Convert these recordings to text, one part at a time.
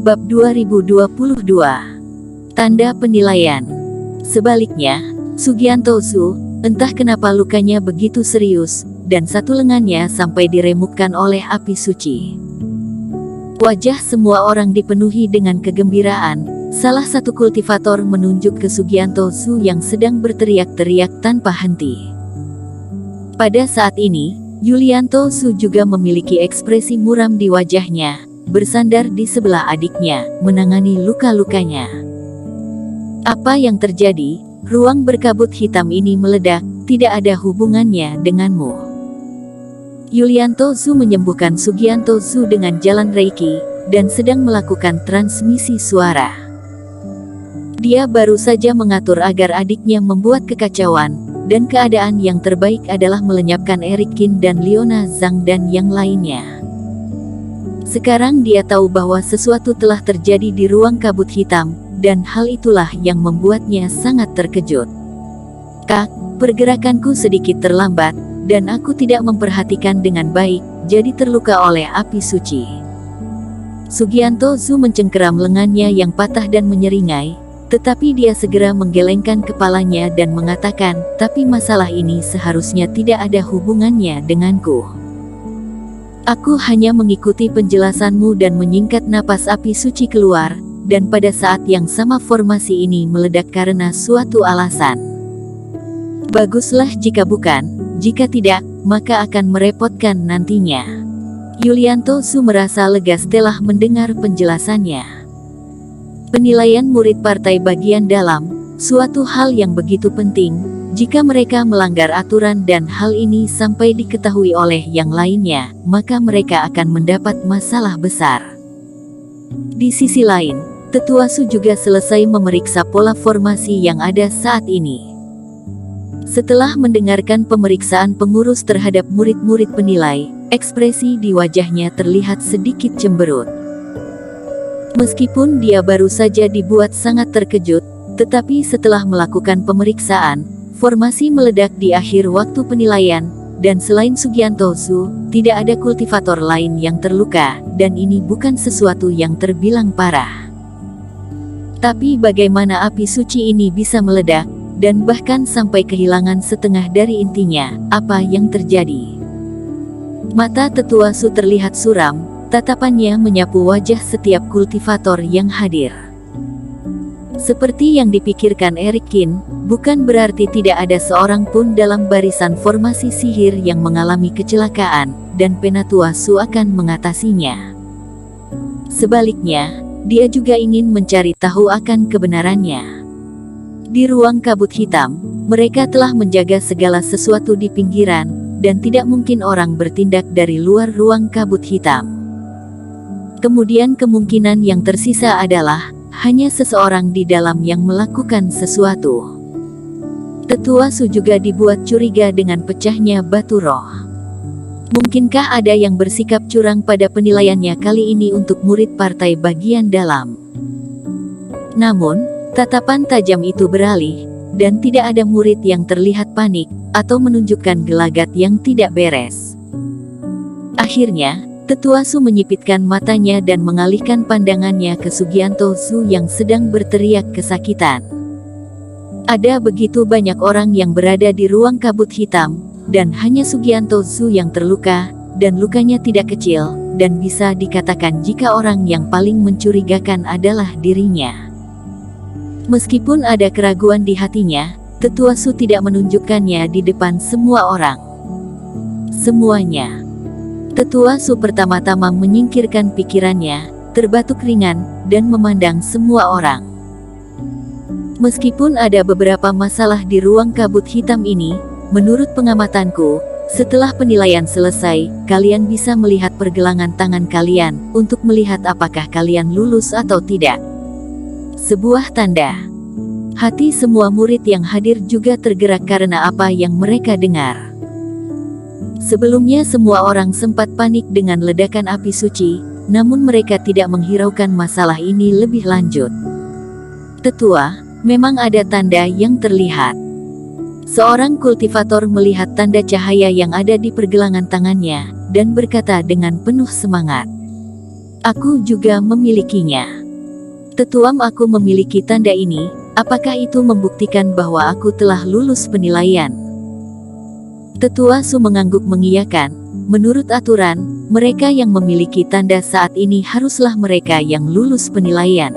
Bab 2022. Tanda penilaian. Sebaliknya, Sugianto Su, entah kenapa lukanya begitu serius, dan satu lengannya sampai diremukkan oleh api suci. Wajah semua orang dipenuhi dengan kegembiraan. Salah satu kultivator menunjuk ke Sugianto Su yang sedang berteriak-teriak tanpa henti. Pada saat ini, Yulianto Su juga memiliki ekspresi muram di wajahnya, bersandar di sebelah adiknya, menangani luka-lukanya. Apa yang terjadi? Ruang berkabut hitam ini meledak, tidak ada hubungannya denganmu. Yulianto Su menyembuhkan Sugianto Su dengan jalan Reiki, dan sedang melakukan transmisi suara. Dia baru saja mengatur agar adiknya membuat kekacauan, dan keadaan yang terbaik adalah melenyapkan Eric Qin dan Leona Zhang dan yang lainnya. Sekarang dia tahu bahwa sesuatu telah terjadi di ruang kabut hitam, dan hal itulah yang membuatnya sangat terkejut. Kak, pergerakanku sedikit terlambat, dan aku tidak memperhatikan dengan baik, jadi terluka oleh api suci. Sugianto Su mencengkeram lengannya yang patah dan menyeringai, tetapi dia segera menggelengkan kepalanya dan mengatakan, tapi masalah ini seharusnya tidak ada hubungannya denganku. Aku hanya mengikuti penjelasanmu dan menyingkat napas api suci keluar, dan pada saat yang sama formasi ini meledak karena suatu alasan. Baguslah jika bukan, jika tidak, maka akan merepotkan nantinya. Yulianto Su merasa lega setelah mendengar penjelasannya. Penilaian murid partai bagian dalam, suatu hal yang begitu penting, jika mereka melanggar aturan dan hal ini sampai diketahui oleh yang lainnya, maka mereka akan mendapat masalah besar. Di sisi lain, Tetua Su juga selesai memeriksa pola formasi yang ada saat ini. Setelah mendengarkan pemeriksaan pengurus terhadap murid-murid penilai, ekspresi di wajahnya terlihat sedikit cemberut. Meskipun dia baru saja dibuat sangat terkejut, tetapi setelah melakukan pemeriksaan, formasi meledak di akhir waktu penilaian, dan selain Sugianto Su, tidak ada kultivator lain yang terluka, dan ini bukan sesuatu yang terbilang parah. Tapi bagaimana api suci ini bisa meledak, dan bahkan sampai kehilangan setengah dari intinya, apa yang terjadi? Mata Tetua Su terlihat suram, tatapannya menyapu wajah setiap kultivator yang hadir. Seperti yang dipikirkan Eric Qin, bukan berarti tidak ada seorang pun dalam barisan formasi sihir yang mengalami kecelakaan, dan Penatua Su akan mengatasinya. Sebaliknya, dia juga ingin mencari tahu akan kebenarannya. Di ruang kabut hitam, mereka telah menjaga segala sesuatu di pinggiran, dan tidak mungkin orang bertindak dari luar ruang kabut hitam. Kemudian kemungkinan yang tersisa adalah hanya seseorang di dalam yang melakukan sesuatu. Tetua Su juga dibuat curiga dengan pecahnya batu roh. Mungkinkah ada yang bersikap curang pada penilaiannya kali ini untuk murid partai bagian dalam? Namun, tatapan tajam itu beralih, dan tidak ada murid yang terlihat panik, atau menunjukkan gelagat yang tidak beres. Akhirnya, Tetua Su menyipitkan matanya dan mengalihkan pandangannya ke Sugianto Su yang sedang berteriak kesakitan. Ada begitu banyak orang yang berada di ruang kabut hitam, dan hanya Sugianto Su yang terluka, dan lukanya tidak kecil, dan bisa dikatakan jika orang yang paling mencurigakan adalah dirinya. Meskipun ada keraguan di hatinya, Tetua Su tidak menunjukkannya di depan semua orang. Semuanya. Tetua Su pertama-tama menyingkirkan pikirannya, terbatuk ringan, dan memandang semua orang. Meskipun ada beberapa masalah di ruang kabut hitam ini, menurut pengamatanku, setelah penilaian selesai, kalian bisa melihat pergelangan tangan kalian, untuk melihat apakah kalian lulus atau tidak. Sebuah tanda. Hati semua murid yang hadir juga tergerak karena apa yang mereka dengar. Sebelumnya semua orang sempat panik dengan ledakan api suci, namun mereka tidak menghiraukan masalah ini lebih lanjut. Tetua, memang ada tanda yang terlihat. Seorang kultivator melihat tanda cahaya yang ada di pergelangan tangannya, dan berkata dengan penuh semangat, "Aku juga memilikinya." Tetuam, aku memiliki tanda ini, apakah itu membuktikan bahwa aku telah lulus penilaian? Tetua Su mengangguk mengiyakan. Menurut aturan, mereka yang memiliki tanda saat ini haruslah mereka yang lulus penilaian.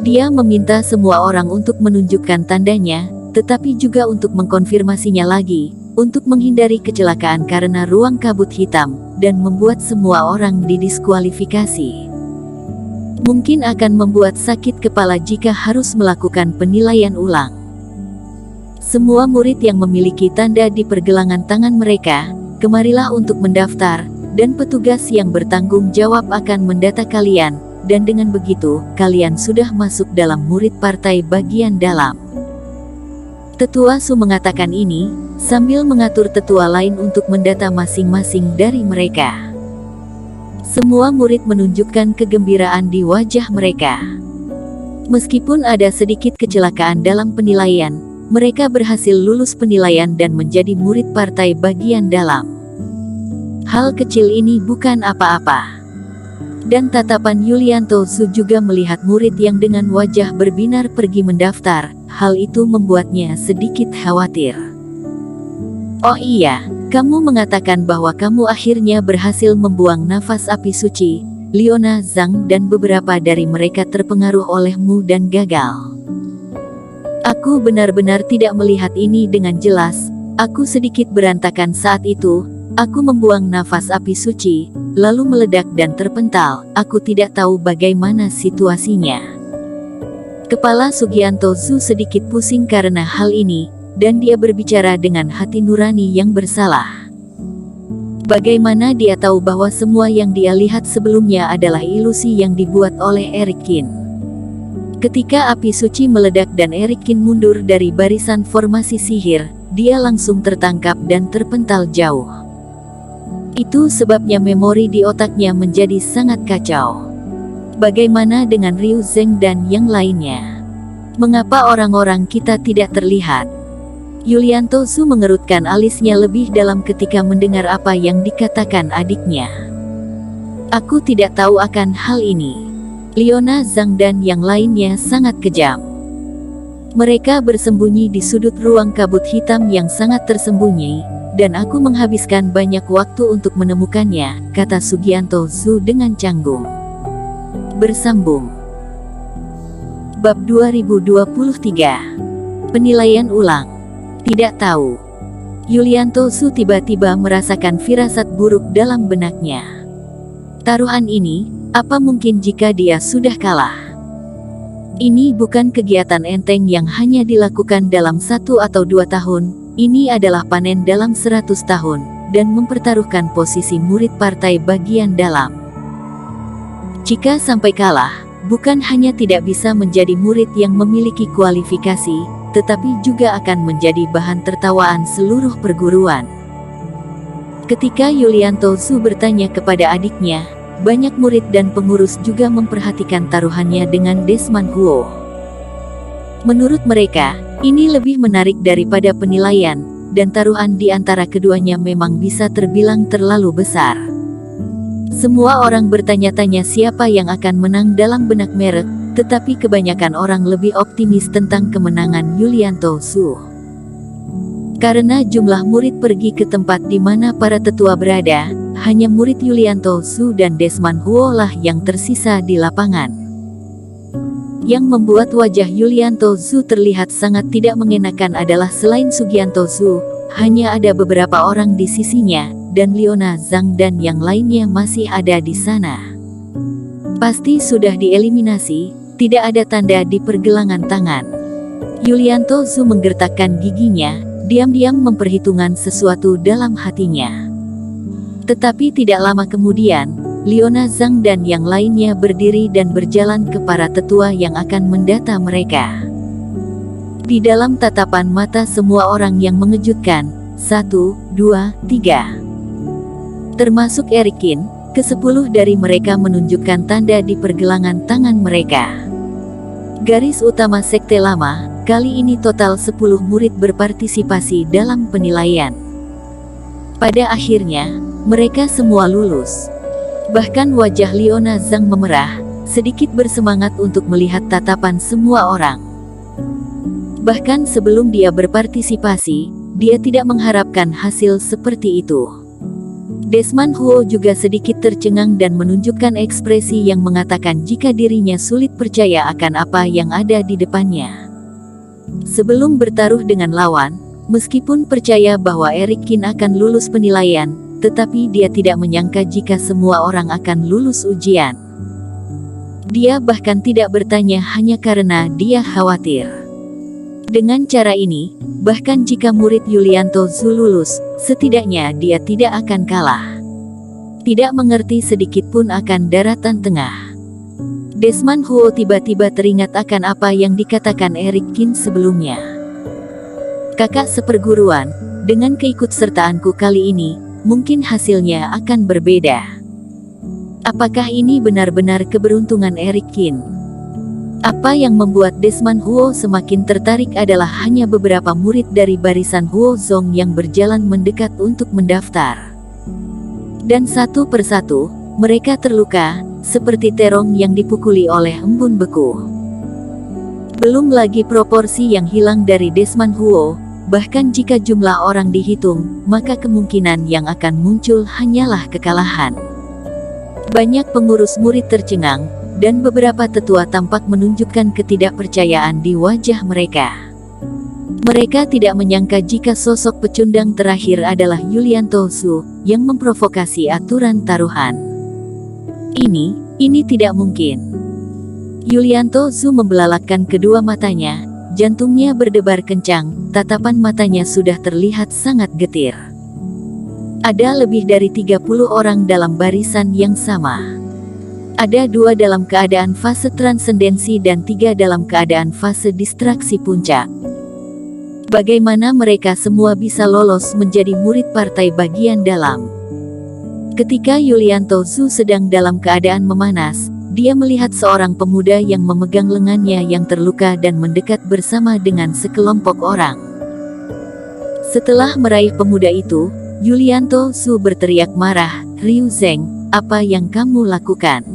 Dia meminta semua orang untuk menunjukkan tandanya, tetapi juga untuk mengkonfirmasinya lagi, untuk menghindari kecelakaan karena ruang kabut hitam, dan membuat semua orang didiskualifikasi. Mungkin akan membuat sakit kepala jika harus melakukan penilaian ulang. Semua murid yang memiliki tanda di pergelangan tangan mereka, kemarilah untuk mendaftar, dan petugas yang bertanggung jawab akan mendata kalian, dan dengan begitu, kalian sudah masuk dalam murid partai bagian dalam. Tetua Su mengatakan ini, sambil mengatur tetua lain untuk mendata masing-masing dari mereka. Semua murid menunjukkan kegembiraan di wajah mereka. Meskipun ada sedikit kecelakaan dalam penilaian, mereka berhasil lulus penilaian dan menjadi murid partai bagian dalam. Hal kecil ini bukan apa-apa. Dan tatapan Yulianto Su juga melihat murid yang dengan wajah berbinar pergi mendaftar. Hal itu membuatnya sedikit khawatir. Oh iya, kamu mengatakan bahwa kamu akhirnya berhasil membuang nafas api suci. Liona Zhang dan beberapa dari mereka terpengaruh olehmu dan gagal. Aku benar-benar tidak melihat ini dengan jelas. Aku sedikit berantakan saat itu. Aku membuang nafas api suci, lalu meledak dan terpental. Aku tidak tahu bagaimana situasinya. Kepala Sugianto Su sedikit pusing karena hal ini, dan dia berbicara dengan hati nurani yang bersalah. Bagaimana dia tahu bahwa semua yang dia lihat sebelumnya adalah ilusi yang dibuat oleh Eric Qin? Ketika api suci meledak dan Eric Qin mundur dari barisan formasi sihir, dia langsung tertangkap dan terpental jauh. Itu sebabnya memori di otaknya menjadi sangat kacau. Bagaimana dengan Ryu Zheng dan yang lainnya? Mengapa orang-orang kita tidak terlihat? Yulianto Su mengerutkan alisnya lebih dalam ketika mendengar apa yang dikatakan adiknya. Aku tidak tahu akan hal ini. Liona Zhang dan yang lainnya sangat kejam. Mereka bersembunyi di sudut ruang kabut hitam yang sangat tersembunyi, dan aku menghabiskan banyak waktu untuk menemukannya, kata Sugianto Su dengan canggung. Bersambung. Bab 2023. Penilaian ulang. Tidak tahu. Yulianto Su tiba-tiba merasakan firasat buruk dalam benaknya. Taruhan ini, apa mungkin jika dia sudah kalah? Ini bukan kegiatan enteng yang hanya dilakukan dalam 1 atau 2 tahun. Ini adalah panen dalam 100 tahun, dan mempertaruhkan posisi murid partai bagian dalam. Jika sampai kalah, bukan hanya tidak bisa menjadi murid yang memiliki kualifikasi, tetapi juga akan menjadi bahan tertawaan seluruh perguruan. Ketika Yulianto Su bertanya kepada adiknya, banyak murid dan pengurus juga memperhatikan taruhannya dengan Desman Huo. Menurut mereka, ini lebih menarik daripada penilaian, dan taruhan di antara keduanya memang bisa terbilang terlalu besar. Semua orang bertanya-tanya siapa yang akan menang dalam benak merek, tetapi kebanyakan orang lebih optimis tentang kemenangan Yulianto Su. Karena jumlah murid pergi ke tempat di mana para tetua berada, hanya murid Yulianto Su dan Desman Huo lah yang tersisa di lapangan. Yang membuat wajah Yulianto Su terlihat sangat tidak mengenakan adalah selain Sugianto Su, hanya ada beberapa orang di sisinya, dan Liona Zhang dan yang lainnya masih ada di sana. Pasti sudah dieliminasi, tidak ada tanda di pergelangan tangan. Yulianto Su menggertakkan giginya, diam-diam memperhitungkan sesuatu dalam hatinya. Tetapi tidak lama kemudian, Liona Zhang dan yang lainnya berdiri dan berjalan ke para tetua yang akan mendata mereka. Di dalam tatapan mata semua orang yang mengejutkan, 1, 2, 3. Termasuk Eric Qin, ke-10 dari mereka menunjukkan tanda di pergelangan tangan mereka. Garis utama sekte lama, kali ini total 10 murid berpartisipasi dalam penilaian. Pada akhirnya, mereka semua lulus. Bahkan wajah Liona Zhang memerah, sedikit bersemangat untuk melihat tatapan semua orang. Bahkan sebelum dia berpartisipasi, dia tidak mengharapkan hasil seperti itu. Desmond Huo juga sedikit tercengang dan menunjukkan ekspresi yang mengatakan jika dirinya sulit percaya akan apa yang ada di depannya. Sebelum bertaruh dengan lawan, meskipun percaya bahwa Eric Kin akan lulus penilaian, tetapi dia tidak menyangka jika semua orang akan lulus ujian. Dia bahkan tidak bertanya hanya karena dia khawatir. Dengan cara ini, bahkan jika murid Yulianto Zhu lulus, setidaknya dia tidak akan kalah. Tidak mengerti sedikit pun akan daratan tengah. Desmond Huo tiba-tiba teringat akan apa yang dikatakan Eric Kin sebelumnya. Kakak seperguruan, dengan keikutsertaanku kali ini, mungkin hasilnya akan berbeda. Apakah ini benar-benar keberuntungan Eric Kin? Apa yang membuat Desmond Huo semakin tertarik adalah hanya beberapa murid dari barisan Huo Zong yang berjalan mendekat untuk mendaftar. Dan satu persatu, mereka terluka, seperti terong yang dipukuli oleh embun beku. Belum lagi proporsi yang hilang dari Desmond Huo, bahkan jika jumlah orang dihitung, maka kemungkinan yang akan muncul hanyalah kekalahan. Banyak pengurus murid tercengang, dan beberapa tetua tampak menunjukkan ketidakpercayaan di wajah mereka. Mereka tidak menyangka jika sosok pecundang terakhir adalah Yulianto Zhu, yang memprovokasi aturan taruhan. Ini tidak mungkin. Yulianto Zhu membelalakkan kedua matanya, jantungnya berdebar kencang, tatapan matanya sudah terlihat sangat getir. Ada lebih dari 30 orang dalam barisan yang sama. Ada 2 dalam keadaan fase transendensi dan 3 dalam keadaan fase distraksi puncak. Bagaimana mereka semua bisa lolos menjadi murid partai bagian dalam? Ketika Yulianto Zhu sedang dalam keadaan memanas, dia melihat seorang pemuda yang memegang lengannya yang terluka dan mendekat bersama dengan sekelompok orang. Setelah meraih pemuda itu, Yulianto Zhu berteriak marah, "Ryu Zeng, apa yang kamu lakukan?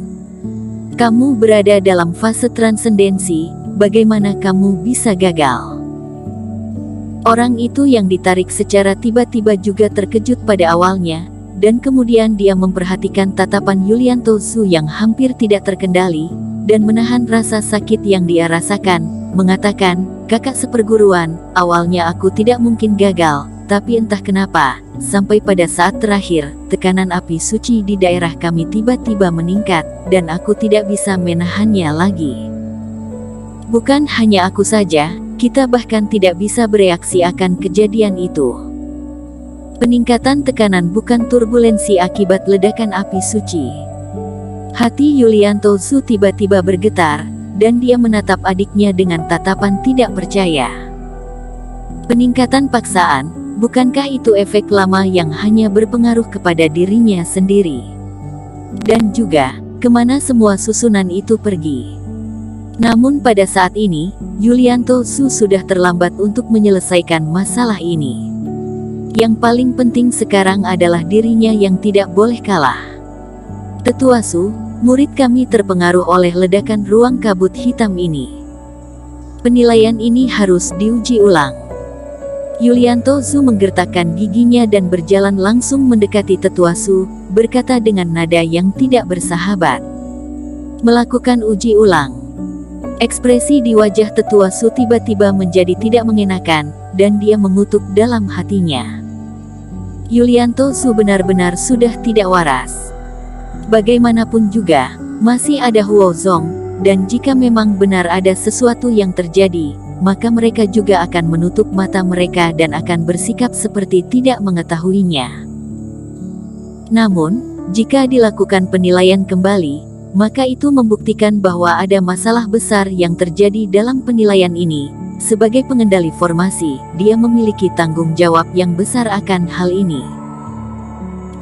Kamu berada dalam fase transendensi, bagaimana kamu bisa gagal?" Orang itu yang ditarik secara tiba-tiba juga terkejut pada awalnya, dan kemudian dia memperhatikan tatapan Yulianto Zhu yang hampir tidak terkendali, dan menahan rasa sakit yang dia rasakan, mengatakan, "Kakak seperguruan, awalnya aku tidak mungkin gagal, tapi entah kenapa, sampai pada saat terakhir, tekanan api suci di daerah kami tiba-tiba meningkat, dan aku tidak bisa menahannya lagi. Bukan hanya aku saja, kita bahkan tidak bisa bereaksi akan kejadian itu." Peningkatan tekanan bukan turbulensi akibat ledakan api suci. Hati Yulianto Zhu tiba-tiba bergetar, dan dia menatap adiknya dengan tatapan tidak percaya. Peningkatan paksaan, bukankah itu efek lama yang hanya berpengaruh kepada dirinya sendiri? Dan juga, kemana semua susunan itu pergi? Namun pada saat ini, Yulianto Zhu sudah terlambat untuk menyelesaikan masalah ini. Yang paling penting sekarang adalah dirinya yang tidak boleh kalah. "Tetua Zhu, murid kami terpengaruh oleh ledakan ruang kabut hitam ini. Penilaian ini harus diuji ulang." Yulianto Zhu menggertakkan giginya dan berjalan langsung mendekati Tetua Zhu, berkata dengan nada yang tidak bersahabat, "Melakukan uji ulang." Ekspresi di wajah Tetua Zhu tiba-tiba menjadi tidak mengenakan, dan dia mengutuk dalam hatinya. Yulianto Zhu benar-benar sudah tidak waras. Bagaimanapun juga, masih ada Huo Zong, dan jika memang benar ada sesuatu yang terjadi, maka mereka juga akan menutup mata mereka dan akan bersikap seperti tidak mengetahuinya. Namun, jika dilakukan penilaian kembali, maka itu membuktikan bahwa ada masalah besar yang terjadi dalam penilaian ini. Sebagai pengendali formasi, dia memiliki tanggung jawab yang besar akan hal ini.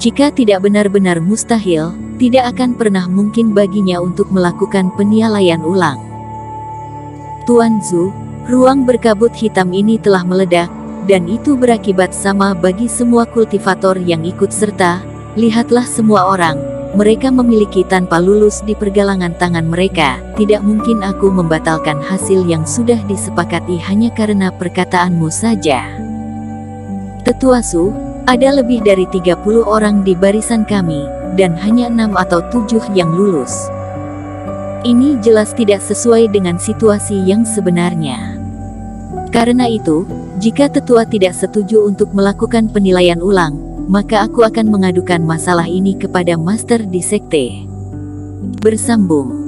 Jika tidak benar-benar mustahil, tidak akan pernah mungkin baginya untuk melakukan penilaian ulang. "Tuan Zhu, ruang berkabut hitam ini telah meledak, dan itu berakibat sama bagi semua kultivator yang ikut serta. Lihatlah semua orang, mereka memiliki tanpa lulus di pergelangan tangan mereka. Tidak mungkin aku membatalkan hasil yang sudah disepakati hanya karena perkataanmu saja. Tetua Su, ada lebih dari 30 orang di barisan kami, dan hanya 6 atau 7 yang lulus. Ini jelas tidak sesuai dengan situasi yang sebenarnya. Karena itu, jika tetua tidak setuju untuk melakukan penilaian ulang, maka aku akan mengadukan masalah ini kepada Master di Sekte. Bersambung.